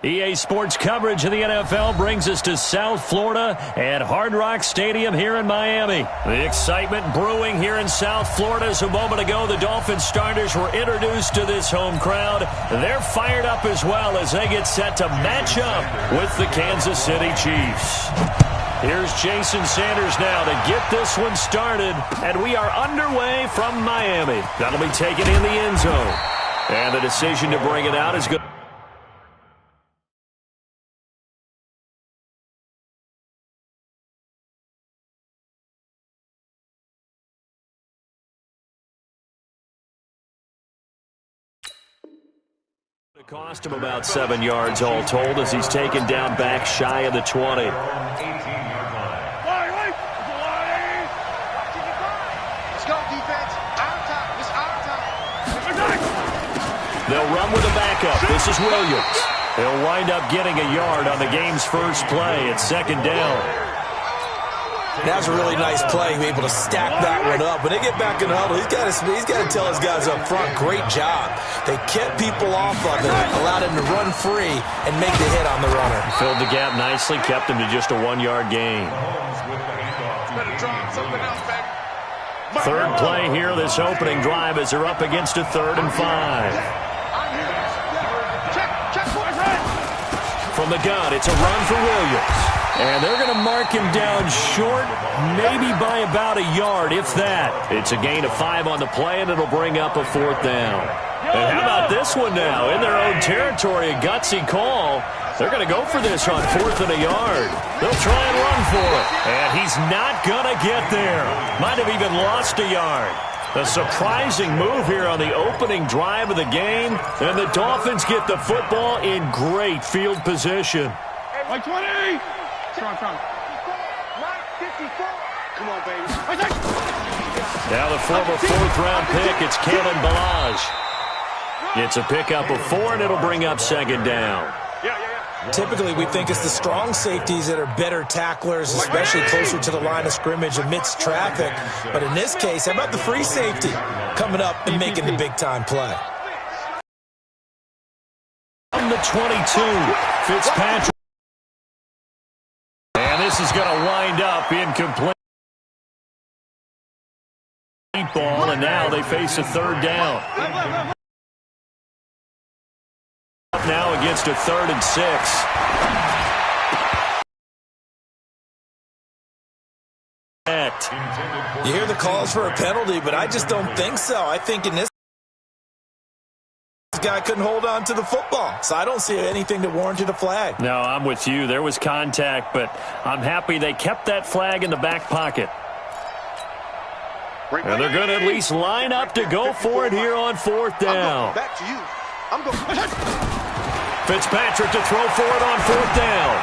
EA Sports coverage of the NFL brings us to South Florida at Hard Rock Stadium here in Miami. The excitement brewing here in South Florida as a moment ago the Dolphins starters were introduced to this home crowd. They're fired up as well as they get set to match up with the Kansas City Chiefs. Here's Jason Sanders now to get this one started, and we are underway from Miami. That'll be taken in the end zone. And the decision to bring it out is good. It cost him about 7 yards all told as he's taken down back shy of the 20. They'll run with a backup. This is Williams. He'll wind up getting a yard on the game's first play. It's second down. That was a really nice play, able to stack that one up. When they get back in the huddle, he's got to tell his guys up front, great job. They kept people off of it, allowed him to run free and make the hit on the runner. Filled the gap nicely, kept him to just a 1-yard gain. Third play here, this opening drive as they're up against a 3rd and 5. From the gun, it's a run for Williams. And they're going to mark him down short, maybe by about a yard, if that. It's a gain of 5 on the play, and it'll bring up a 4th down. And how about this one now? In their own territory, a gutsy call. They're going to go for this on 4th and a yard. They'll try and run for it. And he's not going to get there. Might have even lost a yard. A surprising move here on the opening drive of the game. And the Dolphins get the football in great field position. 20! Strong. Come on, baby. Now the former 4th-round pick, it's Kalen Ballage. It's a pickup of 4, and it'll bring up second down. Typically, we think it's the strong safeties that are better tacklers, especially closer to the line of scrimmage amidst traffic. But in this case, how about the free safety coming up and making the big-time play? From the 22, Fitzpatrick. And this is going to wind up incomplete. Ball, and now they face a 3rd down. Now against a 3rd and 6. You hear the calls for a penalty, but I just don't think so. I think in this guy couldn't hold on to the football, so I don't see anything that warranted a flag. No, I'm with you. There was contact, but I'm happy they kept that flag in the back pocket. And they're going to at least line up to go for it here on 4th down. Back to you. I'm going. Fitzpatrick to throw for it on 4th down.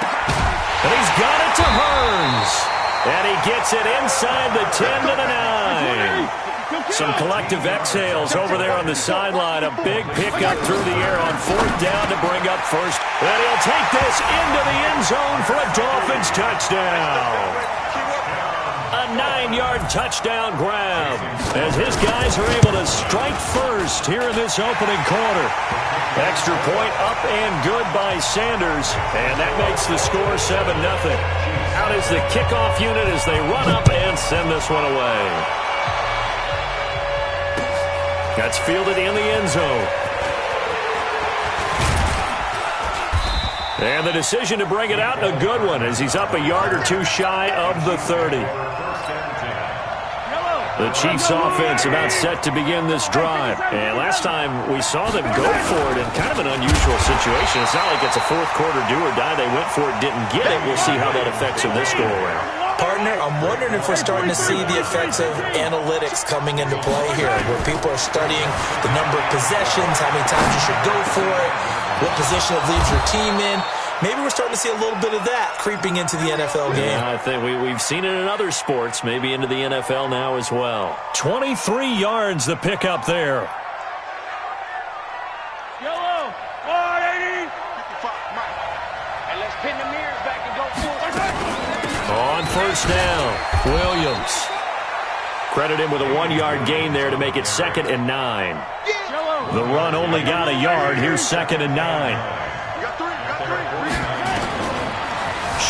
And he's got it to Hearns. And he gets it inside the 10 to the 9. Some collective exhales over there on the sideline. A big pickup through the air on 4th down to bring up first. And he'll take this into the end zone for a Dolphins touchdown. A 9-yard touchdown grab as his guys are able to strike first here in this opening quarter. Extra point up and good by Sanders, and that makes the score 7-0. Out is the kickoff unit as they run up and send this one away. That's fielded in the end zone. And the decision to bring it out, a good one, as he's up a yard or 2 shy of the 30. The Chiefs offense about set to begin this drive. And last time we saw them go for it in kind of an unusual situation. It's not like it's a 4th quarter do or die. They went for it, didn't get it. We'll see how that affects them this go-around. Partner, I'm wondering if we're starting to see the effects of analytics coming into play here, where people are studying the number of possessions, how many times you should go for it, what position it leaves your team in. Maybe we're starting to see a little bit of that creeping into the NFL game. Yeah, I think we've seen it in other sports, maybe into the NFL now as well. 23 yards the pickup there. Yellow, 180. And let's pin the mirrors back and go forward. On first down, Williams. Credit him with a 1-yard gain there to make it 2nd and 9. The run only got a yard. Here's 2nd and 9.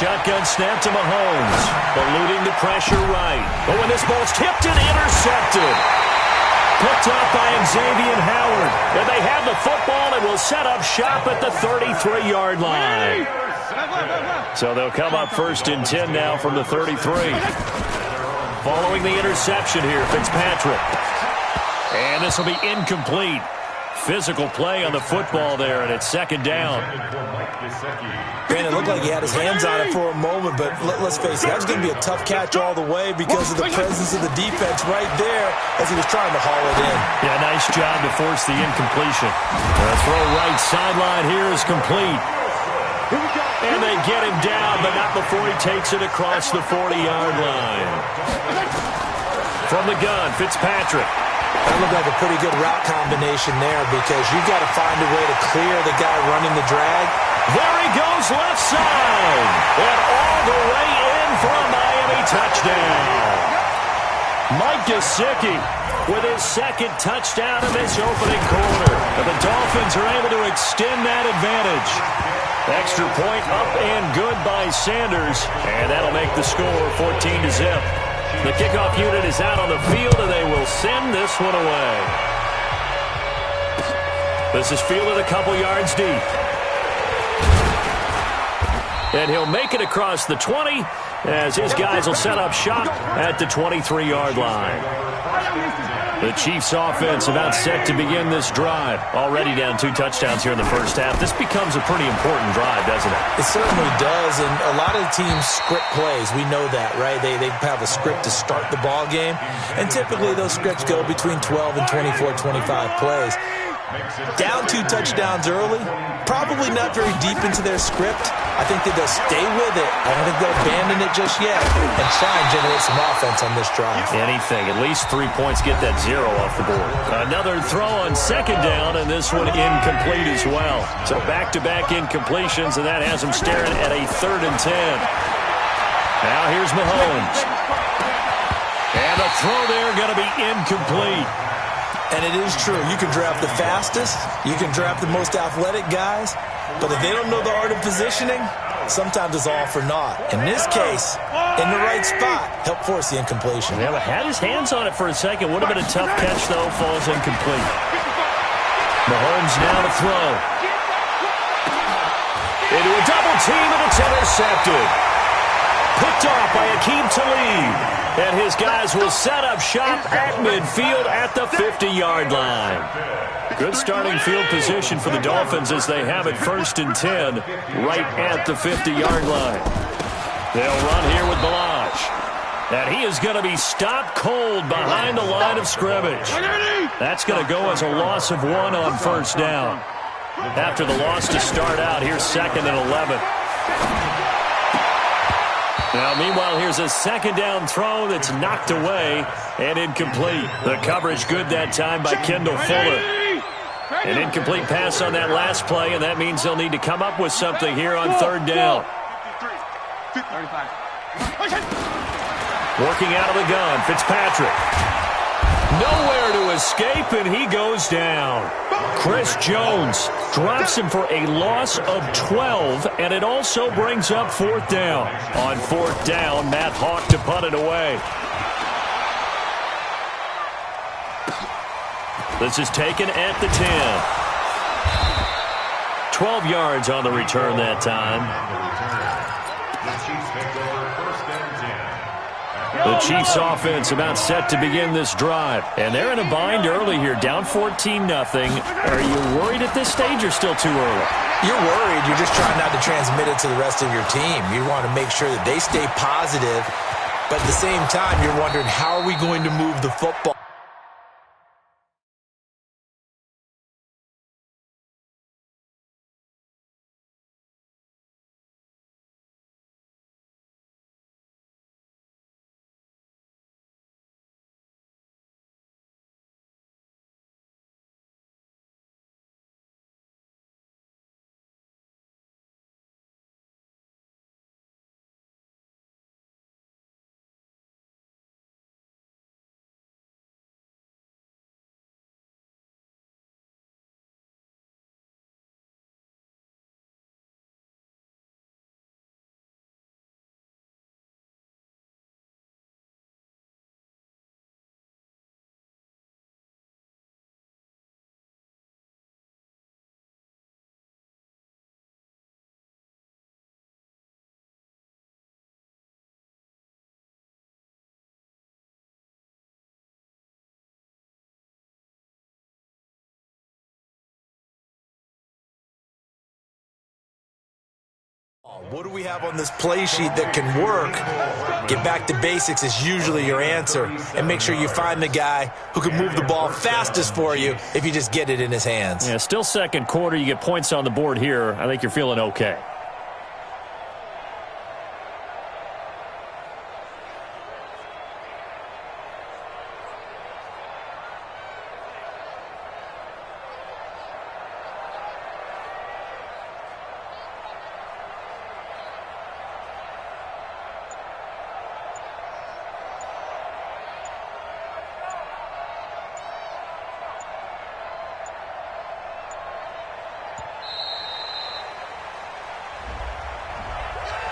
shotgun snap to Mahomes. Eluding the pressure right. But when this ball's tipped and intercepted. Picked up by Xavier Howard. And they have the football and will set up shop at the 33-yard line. So they'll come up 1st and 10 now from the 33. Following the interception here, Fitzpatrick. And this will be incomplete. Physical play on the football there, and it's 2nd down. Man, it looked like he had his hands on it for a moment, but let's face it, that's going to be a tough catch all the way because of the presence of the defense right there as he was trying to haul it in. Yeah, nice job to force the incompletion. The throw right sideline here is complete. And they get him down, but not before he takes it across the 40-yard line. From the gun, Fitzpatrick. That looked like a pretty good route combination there because you've got to find a way to clear the guy running the drag. There he goes left side. And all the way in for a Miami touchdown. Mike Gesicki with his 2nd touchdown in this opening quarter. And the Dolphins are able to extend that advantage. Extra point up and good by Sanders. And that'll make the score 14-0. The kickoff unit is out on the field, and they will send this one away. This is fielded a couple yards deep. And he'll make it across the 20 as his guys will set up shop at the 23-yard line. The Chiefs offense about set to begin this drive. Already down 2 touchdowns here in the first half. This becomes a pretty important drive, doesn't it? It certainly does, and a lot of the teams script plays. We know that, right? They have a script to start the ball game, and typically those scripts go between 12 and 24, 25 plays. Down 2 touchdowns early, probably not very deep into their script. I think that they'll stay with it. I don't think they'll abandon it just yet and try and generate some offense on this drive. Anything. At least 3 points, get that 0 off the board. Another throw on 2nd down, and this one incomplete as well. So back-to-back incompletions, and that has them staring at a 3rd and 10. Now here's Mahomes. And the throw there going to be incomplete. And it is true. You can draft the fastest. You can draft the most athletic guys. But if they don't know the art of positioning, sometimes it's all for naught. In this case, in the right spot, help force the incompletion. Yeah, had his hands on it for a second. Would have been a tough catch, though. Falls incomplete. Mahomes now to throw. Into a double team, and it's intercepted. Picked off by Akeem Talib. And his guys will set up shop at midfield at the 50-yard line. Good starting field position for the Dolphins as they have it 1st and 10 right at the 50-yard line. They'll run here with Balazs. And he is going to be stopped cold behind the line of scrimmage. That's going to go as a loss of 1 on 1st down. After the loss to start out, here's 2nd and 11. Now, meanwhile, here's a 2nd down throw that's knocked away and incomplete. The coverage good that time by Kendall Fuller. An incomplete pass on that last play, and that means they'll need to come up with something here on 3rd down. Working out of the gun, Fitzpatrick. Nowhere to escape, and he goes down. Chris Jones drops him for a loss of 12, and it also brings up 4th down. On 4th down, Matt Hawk to punt it away. This is taken at the 10. 12 yards on the return that time. The Chiefs offense about set to begin this drive. And they're in a bind early here, down 14-0. Are you worried at this stage or still too early? You're worried. You're just trying not to transmit it to the rest of your team. You want to make sure that they stay positive. But at the same time, you're wondering, how are we going to move the football? What do we have on this play sheet that can work? Get back to basics is usually your answer. And make sure you find the guy who can move the ball fastest for you if you just get it in his hands. Yeah, still second quarter. You get points on the board here. I think you're feeling okay.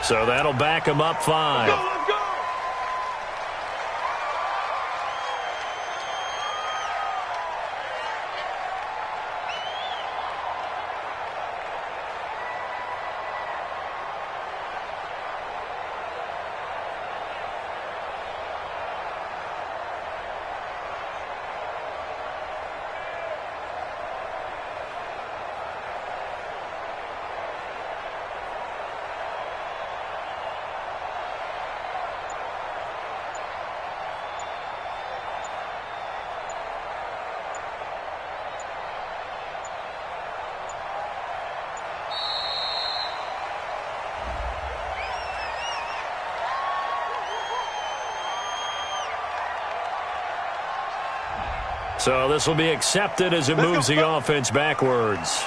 So that'll back him up 5. Let's go. So this will be accepted as it moves the offense backwards.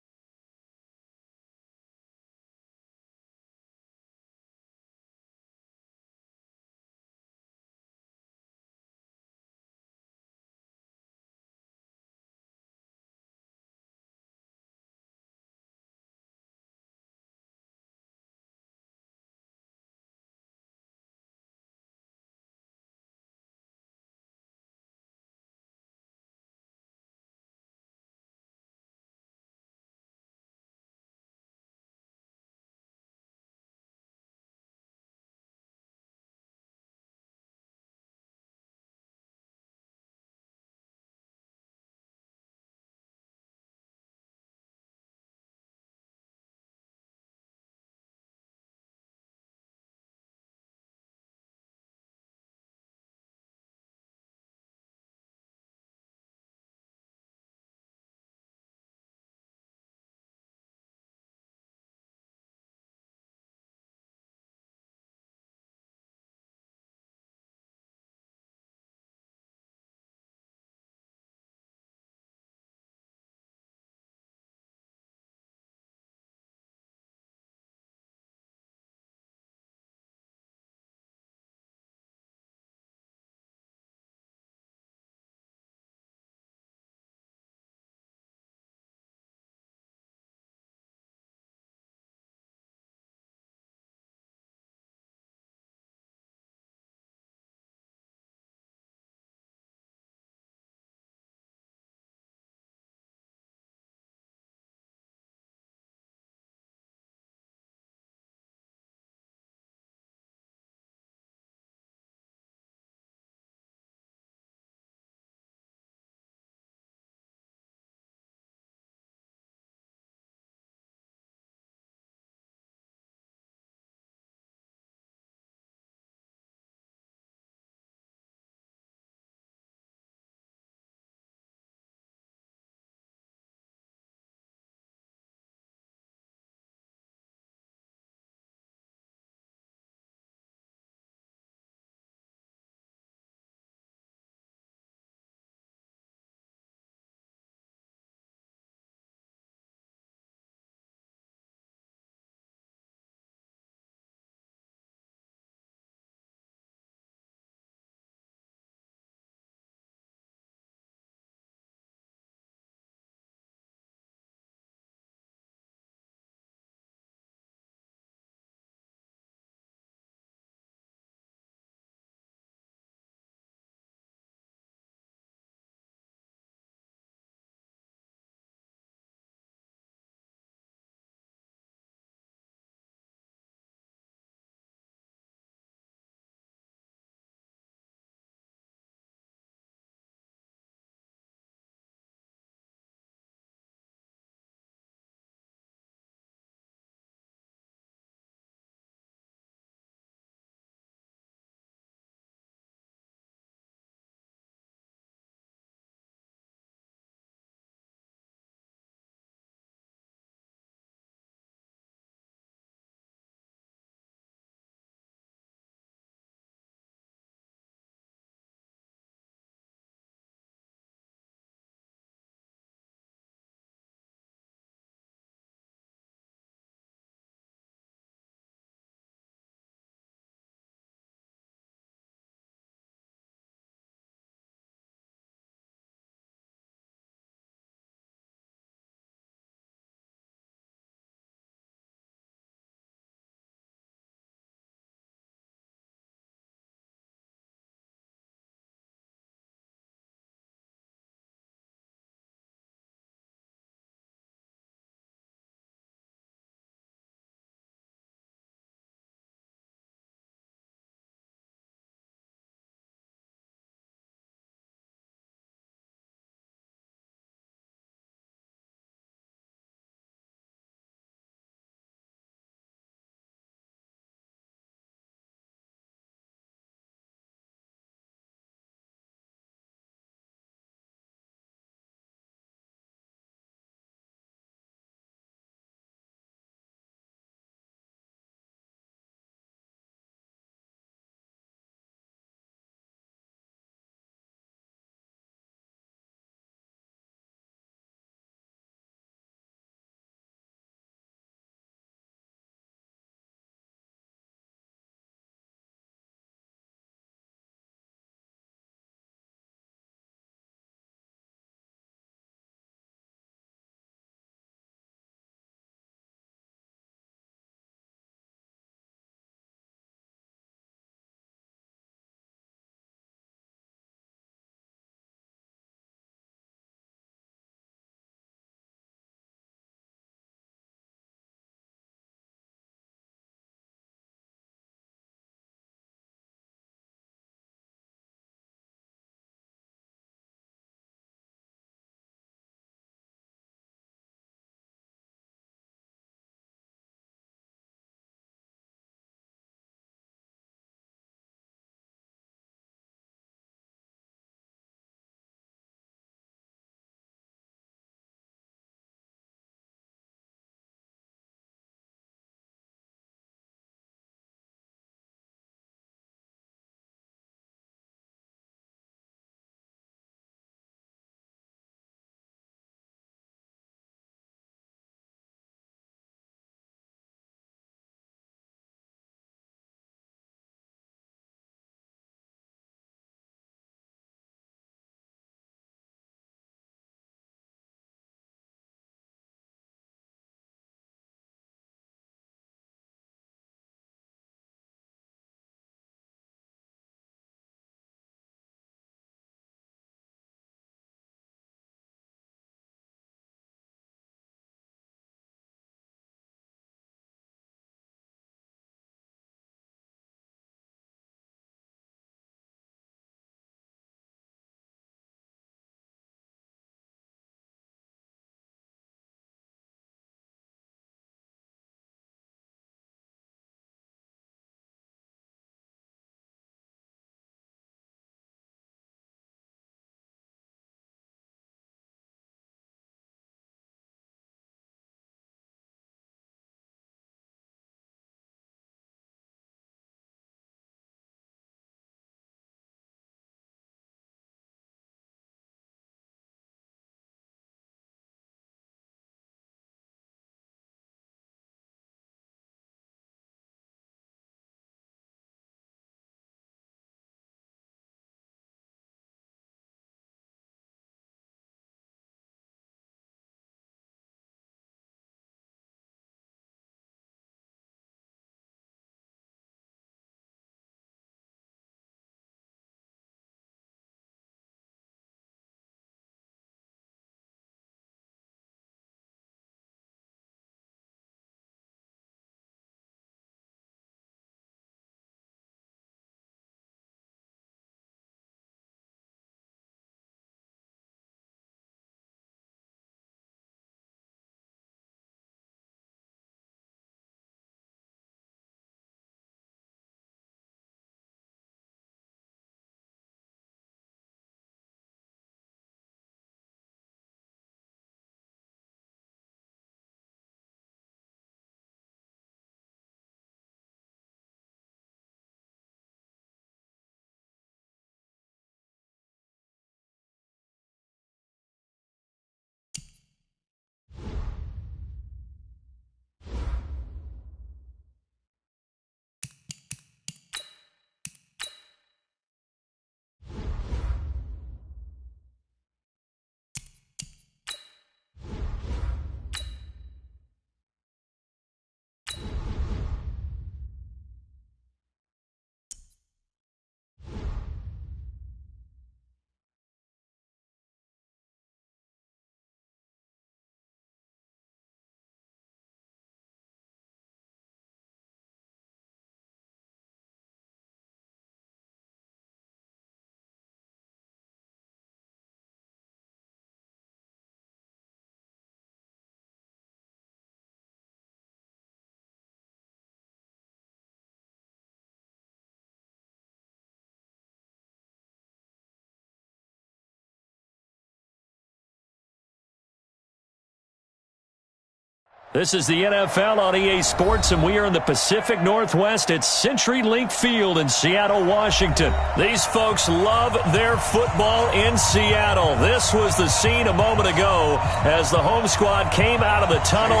This is the NFL on EA Sports, and we are in the Pacific Northwest at CenturyLink Field in Seattle, Washington. These folks love their football in Seattle. This was the scene a moment ago as the home squad came out of the tunnel,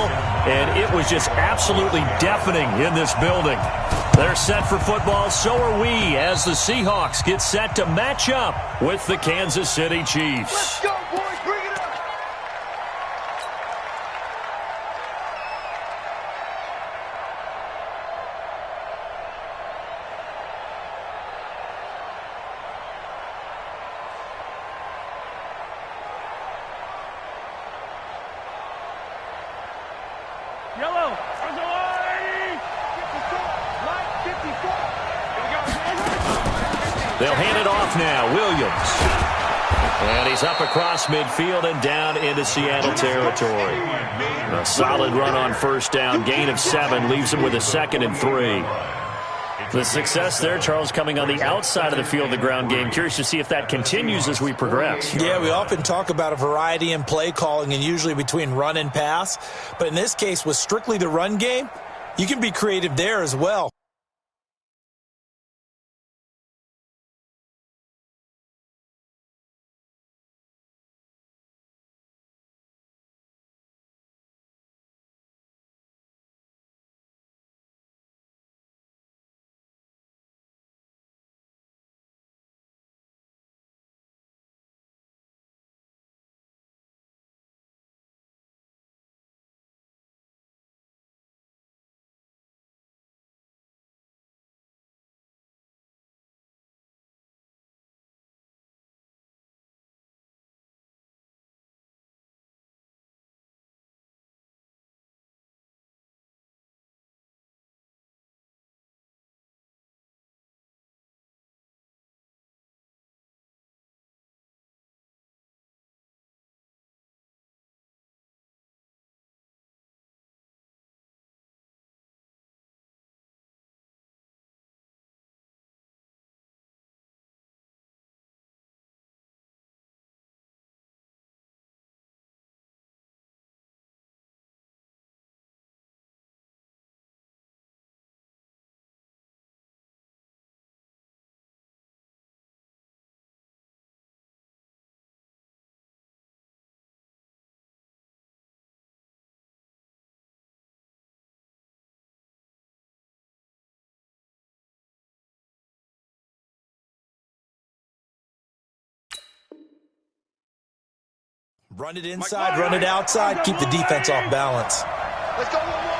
and it was just absolutely deafening in this building. They're set for football, so are we, as the Seahawks get set to match up with the Kansas City Chiefs. Let's go, boys. Bring it up. Yellow. Light 54. They'll hand it off now. Williams. And he's up across midfield and down into Seattle territory. A solid run on first down. Gain of 7 leaves him with a 2nd and 3. The success there, Charles, coming on the outside of the field, the ground game. Curious to see if that continues as we progress. Yeah, we often talk about a variety in play calling and usually between run and pass. But in this case, with strictly the run game, you can be creative there as well. Run it inside, run it outside, keep the defense off balance. Let's go, one more.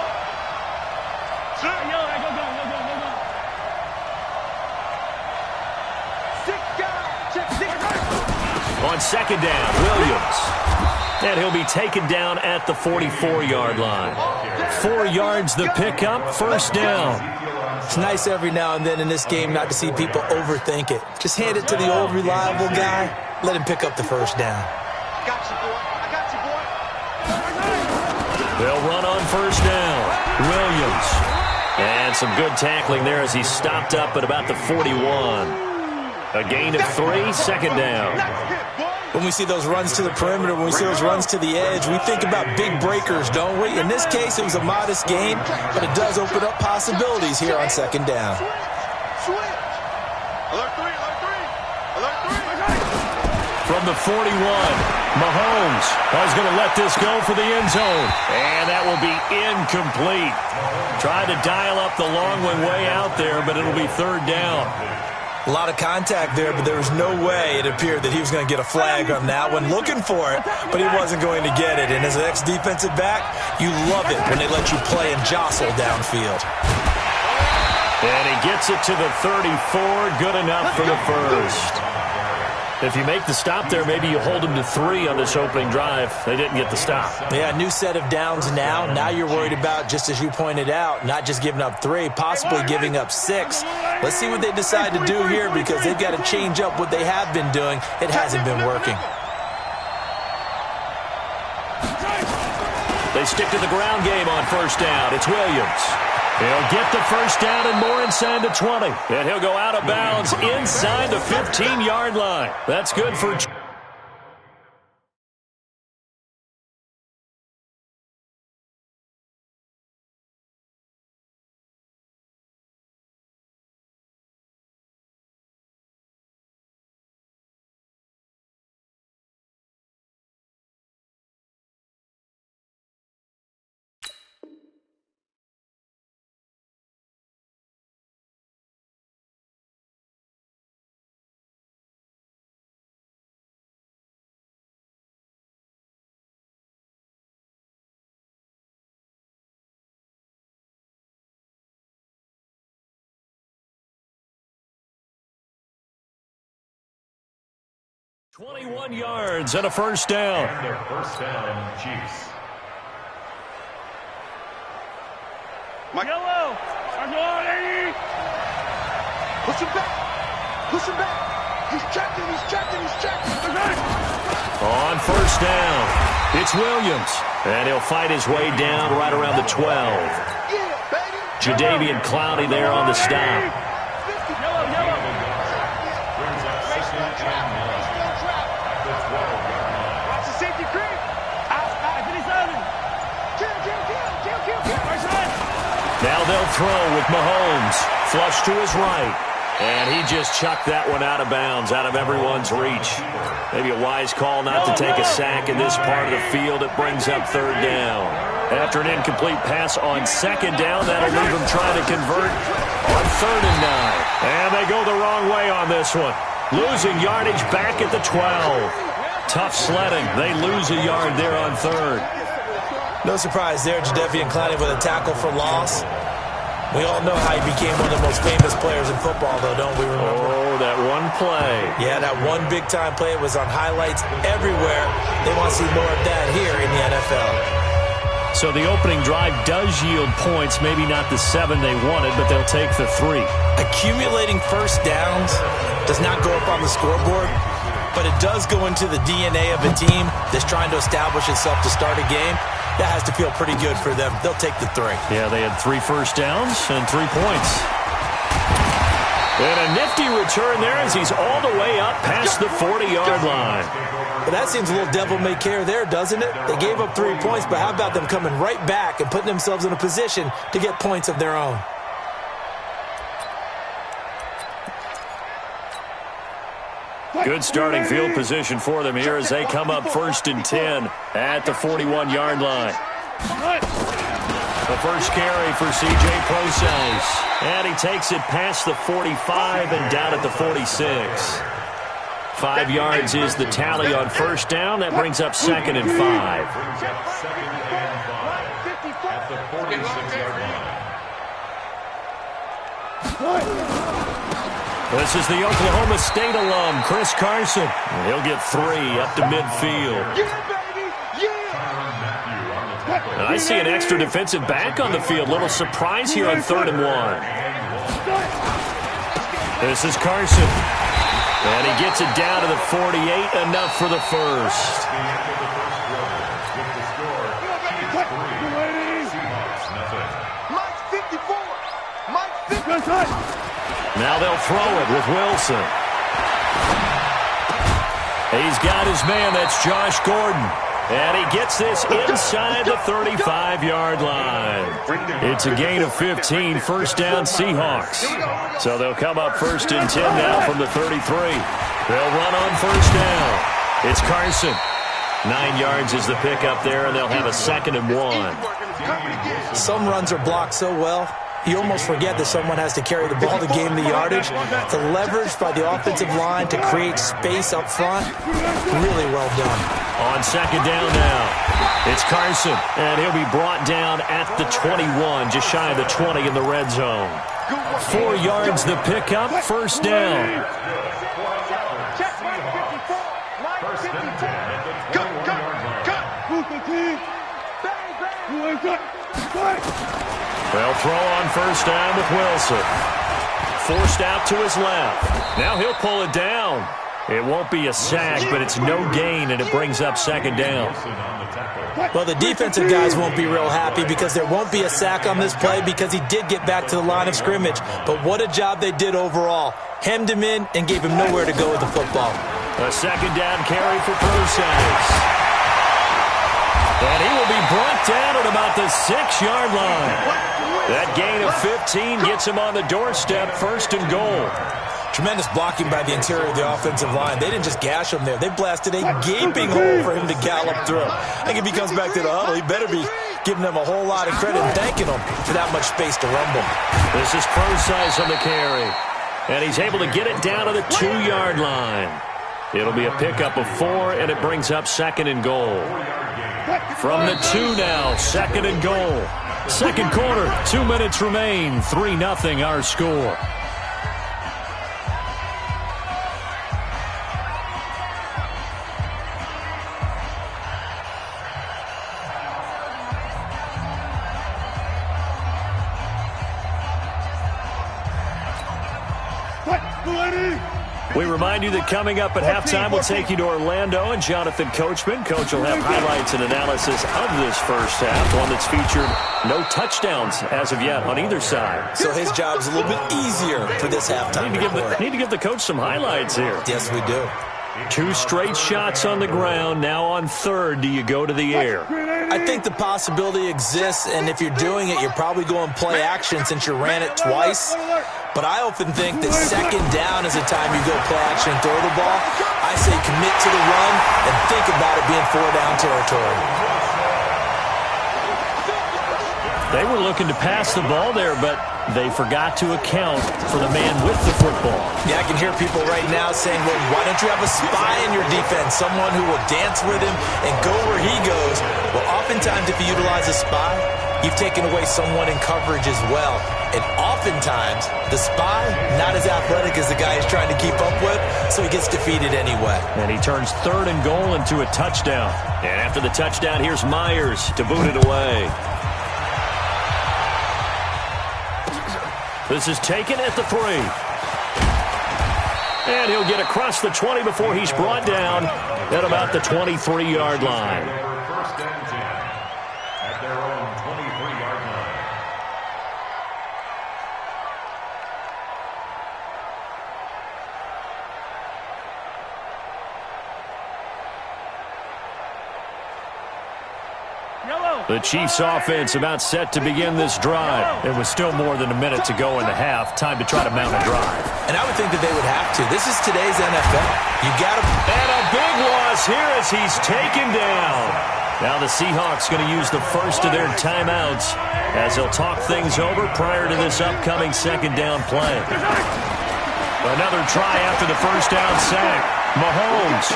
On second down, Williams. And he'll be taken down at the 44-yard line. 4 yards the pickup, first down. It's nice every now and then in this game not to see people overthink it. Just hand it to the old reliable guy, let him pick up the first down. I got you, boy. I got you, boy. They'll run on first down. Williams. And some good tackling there as he stopped up at about the 41. A gain of 3, second down. When we see those runs to the perimeter, when we see those runs to the edge, we think about big breakers, don't we? In this case, it was a modest gain, but it does open up possibilities here on second down. Switch. Alert 3, alert 3. Alert 3. From the 41, Mahomes is going to let this go for the end zone. And that will be incomplete. Tried to dial up the long one way out there, but it'll be third down. A lot of contact there, but there was no way it appeared that he was going to get a flag on that one. Looking for it, but he wasn't going to get it. And as an ex-defensive back, you love it when they let you play and jostle downfield. And he gets it to the 34. Good enough for the first. If you make the stop there, maybe you hold them to 3 on this opening drive. They didn't get the stop. Yeah, new set of downs now. Now you're worried about, just as you pointed out, not just giving up 3, possibly giving up 6. Let's see what they decide to do here because they've got to change up what they have been doing. It hasn't been working. They stick to the ground game on first down. It's Williams. He'll get the first down and more inside the 20. And he'll go out of bounds inside the 15-yard line. That's good for... 21 yards and a first down. And their first down, Chiefs. Yellow. I'm on, 80. Push him back. Push him back. He's checking. He's checking. He's checking. On first down, it's Williams. And he'll fight his way down right around the 12. Jadeveon Clowney there on the stop. Yellow. Watch the safety creep. Out. 57. Kill. Now they'll throw with Mahomes. Flush to his right. And he just chucked that one out of bounds, out of everyone's reach. Maybe a wise call not to take a sack in this part of the field. It brings up third down. After an incomplete pass on second down, that'll leave them trying to convert on 3rd and 9. And they go the wrong way on this one. Losing yardage back at the 12. Tough sledding. They lose a yard there on 3rd. No surprise there, Jadeveon Clowney with a tackle for loss. We all know how he became one of the most famous players in football, though, don't we remember? Oh, that one play. Yeah, that one big-time play was on highlights everywhere. They want to see more of that here in the NFL. So the opening drive does yield points, maybe not the 7 they wanted, but they'll take the 3. Accumulating first downs does not go up on the scoreboard, but it does go into the DNA of a team that's trying to establish itself to start a game. That has to feel pretty good for them. They'll take the 3. Yeah, they had 3 first downs and 3 points. And a nifty return there as he's all the way up past the 40-yard line. But that seems a little devil-may-care there, doesn't it? They gave up 3 points, but how about them coming right back and putting themselves in a position to get points of their own? Good starting field position for them here as they come up 1st and 10 at the 41-yard line. The first carry for C.J. Prosise. And he takes it past the 45 and down at the 46. 5 yards is the tally on first down. That brings up 2nd and 5. At the 46-yard line. This is the Oklahoma State alum, Chris Carson. He'll get 3 up to midfield. And I see an extra defensive back on the field. Little surprise here on 3rd and 1. This is Carson. And he gets it down to the 48, enough for the first. Now they'll throw it with Wilson. He's got his man, that's Josh Gordon. And he gets this inside the 35-yard line. It's a gain of 15, first down Seahawks. So they'll come up 1st and 10 now from the 33. They'll run on first down. It's Carson. 9 yards is the pickup there, and they'll have a 2nd and 1. Some runs are blocked so well, you almost forget that someone has to carry the ball to gain the yardage. The leverage by the offensive line to create space up front, really well done. On 2nd down now, it's Carson, and he'll be brought down at the 21, just shy of the 20 in the red zone. 4 yards the pickup, first down. They'll throw on first down with Wilson. Forced out to his left. Now he'll pull it down. It won't be a sack, but it's no gain, and it brings up 2nd down. Well, the defensive guys won't be real happy because there won't be a sack on this play because he did get back to the line of scrimmage. But what a job they did overall. Hemmed him in and gave him nowhere to go with the football. A 2nd down carry for Prosise. And he will be brought down at about the 6-yard line. That gain of 15 gets him on the doorstep, 1st and goal. Tremendous blocking by the interior of the offensive line. They didn't just gash him there. They blasted a gaping hole for him to gallop through. I think if he comes back to the huddle, he better be giving them a whole lot of credit and thanking them for that much space to rumble. This is Prosise on the carry. And he's able to get it down to the 2-yard line. It'll be a pickup of 4, and it brings up 2nd and goal. From the 2 now, 2nd and goal. Second quarter, 2 minutes remain. 3-0 our score. We remind you that coming up at halftime, we'll take you to Orlando and Jonathan Coachman. Coach will have highlights and analysis of this first half, one that's featured no touchdowns as of yet on either side. So his job's a little bit easier for this halftime report. Need to give the coach some highlights here. Yes, we do. 2 straight shots on the ground. Now on third, do you go to the air? I think the possibility exists, and if you're doing it, you're probably going play action since you ran it twice. But I often think that second down is the time you go play action and throw the ball. I say commit to the run and think about it being 4-down territory. They were looking to pass the ball there, but they forgot to account for the man with the football. Yeah, I can hear people right now saying, well, why don't you have a spy in your defense, someone who will dance with him and go where he goes? Well, oftentimes if you utilize a spy, you've taken away someone in coverage as well. And oftentimes, the spy, not as athletic as the guy he's trying to keep up with, so he gets defeated anyway. And he turns 3rd and goal into a touchdown. And after the touchdown, here's Myers to boot it away. This is taken at the 3. And he'll get across the 20 before he's brought down at about the 23-yard line. First and 10 at their own 23-yard line. The Chiefs offense about set to begin this drive. It was still more than a minute to go in the half. Time to try to mount a drive. And I would think that they would have to. This is today's NFL. You got to. And a big loss here as he's taken down. Now the Seahawks going to use the first of their timeouts as they'll talk things over prior to this upcoming second down play. Another try after the first down sack. Mahomes.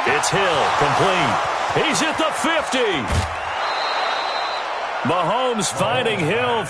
It's Hill, complete. He's at the 50. Mahomes finding Hill.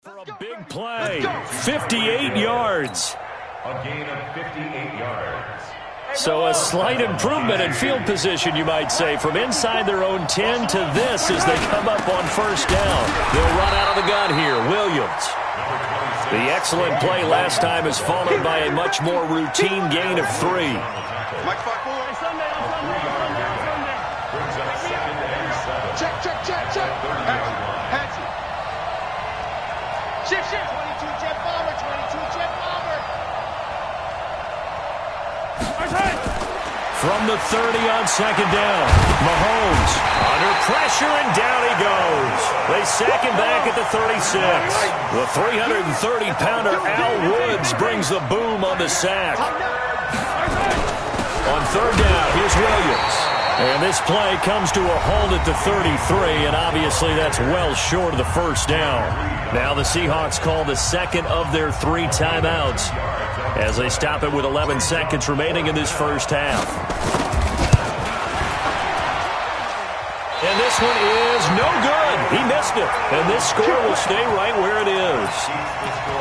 For a big play, 58 yards. A gain of 58 yards. So a slight improvement in field position, you might say, from inside their own 10 to this as they come up on first down. They'll run out of the gun here. Williams. The excellent play last time is followed by a much more routine gain of 3. Check. Shift. 22 jet bomber, 22 jet bomber. From the 30 on second down, Mahomes under pressure and down he goes. They sack him back at the 36. The 330-pounder Al Woods brings the boom on the sack. On third down, here's Williams. And this play comes to a halt at the 33, and obviously that's well short of the first down. Now the Seahawks call the second of their 3 timeouts as they stop it with 11 seconds remaining in this first half. And this one is no good. He missed it. And this score will stay right where it is.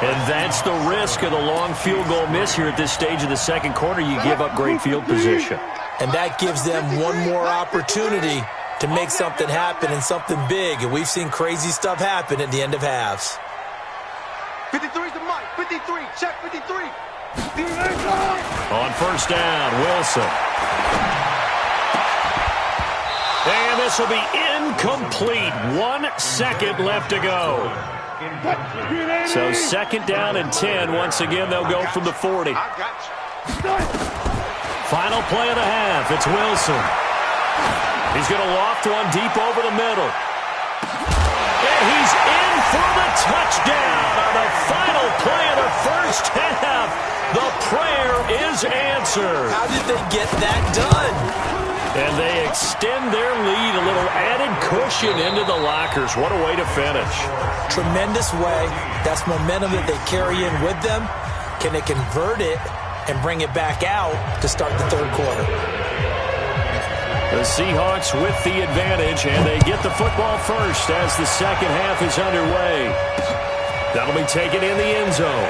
And that's the risk of the long field goal miss here at this stage of the second quarter. You give up great field position. And that gives them one more opportunity to make something happen and something big. And we've seen crazy stuff happen at the end of halves. 53's the mic. 53. Check 53. On first down, Wilson. And this will be incomplete. 1 second left to go. So second down and 10. Once again, they'll go from the 40. I got you. Final play of the half. It's Wilson. He's going to loft one deep over the middle. And And he's in for the touchdown on the final play of the first half. The prayer is answered. How did they get that done? And they extend their lead, a little added cushion into the lockers. What a way to finish. Tremendous way. That's momentum that they carry in with them. Can they convert it and bring it back out to start the third quarter? The Seahawks with the advantage, and they get the football first as the second half is underway. That'll be taken in the end zone.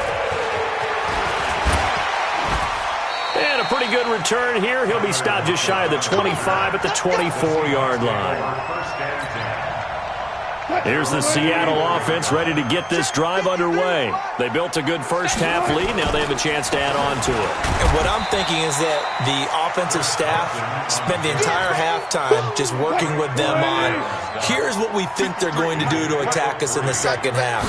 And a pretty good return here. He'll be stopped just shy of the 25 at the 24-yard line. Here's the Seattle offense ready to get this drive underway. They built a good first-half lead. Now they have a chance to add on to it. And what I'm thinking is that the offensive staff spent the entire halftime just working with them on, here's what we think they're going to do to attack us in the second half.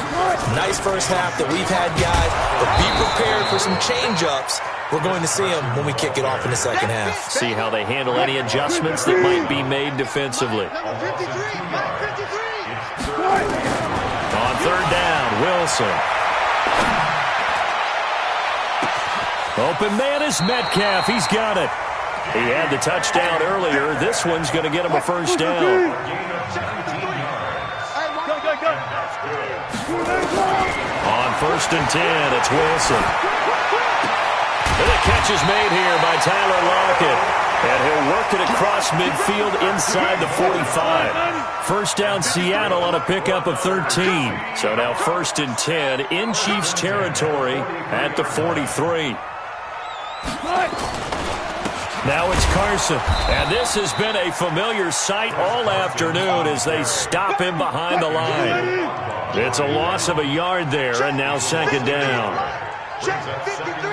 Nice first half that we've had, guys, but be prepared for some change-ups. We're going to see them when we kick it off in the second half. See how they handle any adjustments that might be made defensively. On third down, Wilson. Open man is Metcalf. He's got it. He had the touchdown earlier. This one's going to get him a first down. On first and 10, it's Wilson. And the catch is made here by Tyler Lockett. And he'll work it across midfield inside the 45. First down, Seattle on a pickup of 13. So now first and 10 in Chiefs territory at the 43. Now it's Carson. And this has been a familiar sight all afternoon as they stop him behind the line. It's a loss of a yard there, and now second down. Check 53.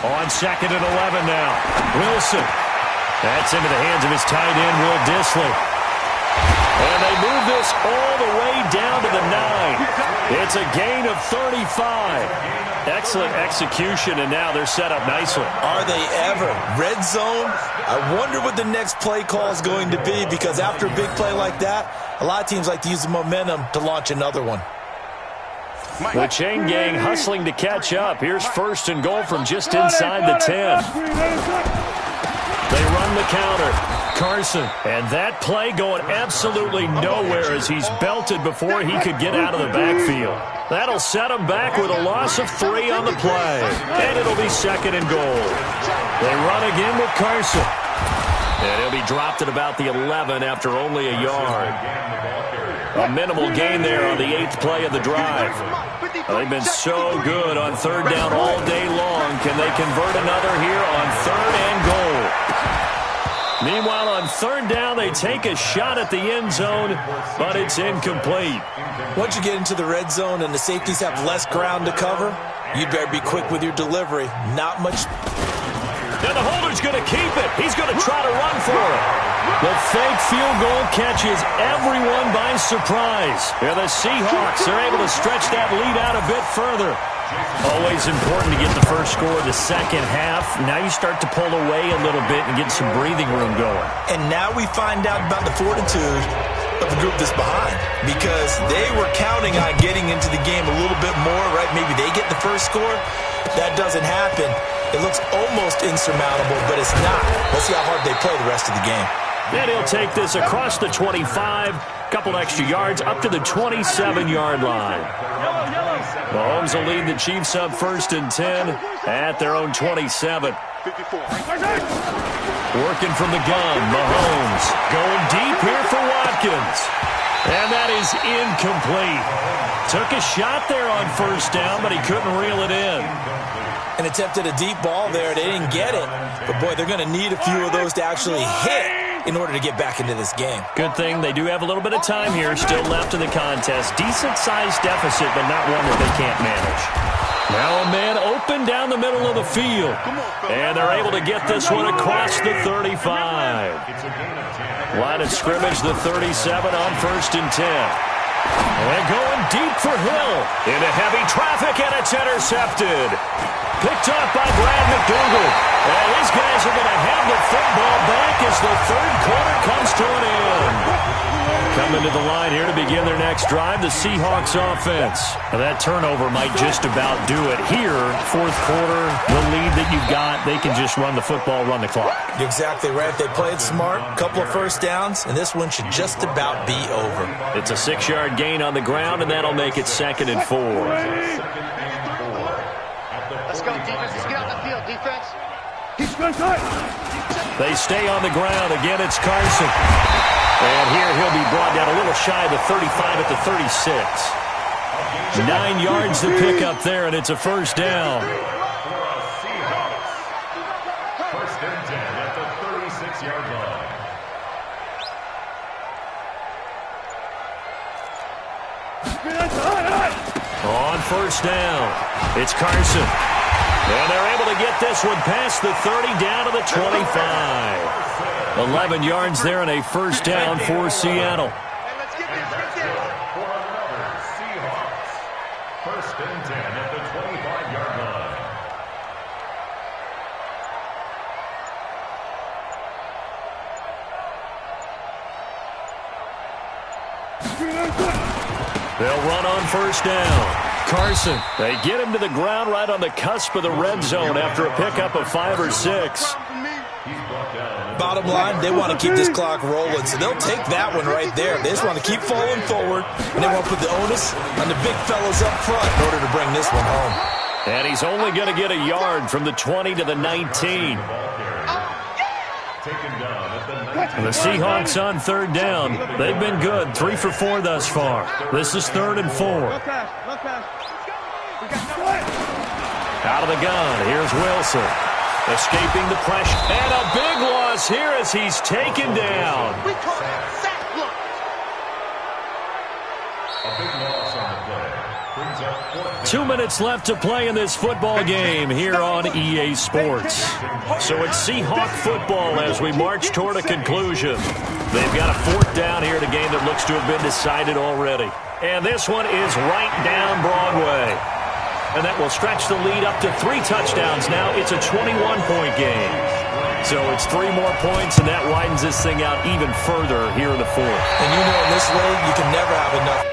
On second and 11 now. Wilson. That's into the hands of his tight end, Will Dissly. And they move this all the way down to the 9. It's a gain of 35. Excellent execution, and now they're set up nicely. Are they ever? Red zone? I wonder what the next play call is going to be, because after a big play like that, a lot of teams like to use the momentum to launch another one. The chain gang hustling to catch up. Here's first and goal from just inside the 10. They run the counter. Carson. And that play going absolutely nowhere as he's belted before he could get out of the backfield. That'll set him back with a loss of 3 on the play. And it'll be second and goal. They run again with Carson. And he'll be dropped at about the 11 after only a yard. A minimal gain there on the 8th play of the drive. They've been so good on third down all day long. Can they convert another here on third and goal? Meanwhile, on third down, they take a shot at the end zone, but it's incomplete. Once you get into the red zone and the safeties have less ground to cover, you'd better be quick with your delivery. Not much. And the holder's going to keep it. He's going to try to run for it. The fake field goal catches everyone by surprise. And the Seahawks are able to stretch that lead out a bit further. Always important to get the first score of the second half. Now you start to pull away a little bit and get some breathing room going. And now we find out about the fortitude of the group that's behind, because they were counting on getting into the game a little bit more, right? Maybe they get the first score. That doesn't happen. It looks almost insurmountable, but it's not. Let's see how hard they play the rest of the game. And he'll take this across the 25, couple extra yards, up to the 27-yard line. Mahomes will lead the Chiefs up first and 10 at their own 27. Working from the gun, Mahomes going deep here for Watkins. And that is incomplete. Took a shot there on first down, but he couldn't reel it in. And attempted a deep ball there. They didn't get it. But, boy, they're going to need a few of those to actually hit in order to get back into this game. Good thing they do have a little bit of time here still left in the contest. Decent-sized deficit, but not one that they can't manage. Now a man open down the middle of the field. And they're able to get this one across the 35. Line of scrimmage, the 37 on first and 10. And going deep for Hill. Into heavy traffic, and it's intercepted. Picked off by Brad McDougal. And these guys are going to have the football back as the third quarter comes to an end. Coming to the line here to begin their next drive, the Seahawks offense. Now that turnover might just about do it here. Fourth quarter, the lead that you've got, they can just run the football, run the clock. You're exactly right. They played smart, a couple of first downs, and this one should just about be over. It's a 6-yard gain on the ground, and that'll make it 2nd and 4. Let's go, defense. Let's get out the field, defense. They stay on the ground. Again, it's Carson. And here he'll be brought down a little shy of the 35 at the 36. 9 yards to pick up there, and it's a first down. First and 10 at the 36-yard line. On first down, it's Carson. And they're able to get this one past the 30 down to the 25. 11 yards there and a first down for Seattle. Let's get this. For another Seahawks. First and 10 at the 25-yard line. They'll run on first down. Carson, they get him to the ground right on the cusp of the red zone after a pickup of 5 or 6. Bottom line, they want to keep this clock rolling, so they'll take that one right there. They just want to keep falling forward, and they want to put the onus on the big fellows up front in order to bring this one home. And he's only going to get a yard from the 20 to the 19. The Seahawks on third down. They've been good, 3 for 4 thus far. This is 3rd and 4. Out of the gun, here's Wilson. Escaping the pressure. And a big loss here as he's taken down. We call that sack block. A big loss on the play. Brings up 4th. 2 minutes left to play in this football game here on EA Sports. So it's Seahawk football as we march toward a conclusion. They've got a 4th down here in a game that looks to have been decided already. And this one is right down Broadway. And that will stretch the lead up to 3 touchdowns now. It's a 21-point game. So it's 3 more points, and that widens this thing out even further here in the 4th. And you know in this league, you can never have enough.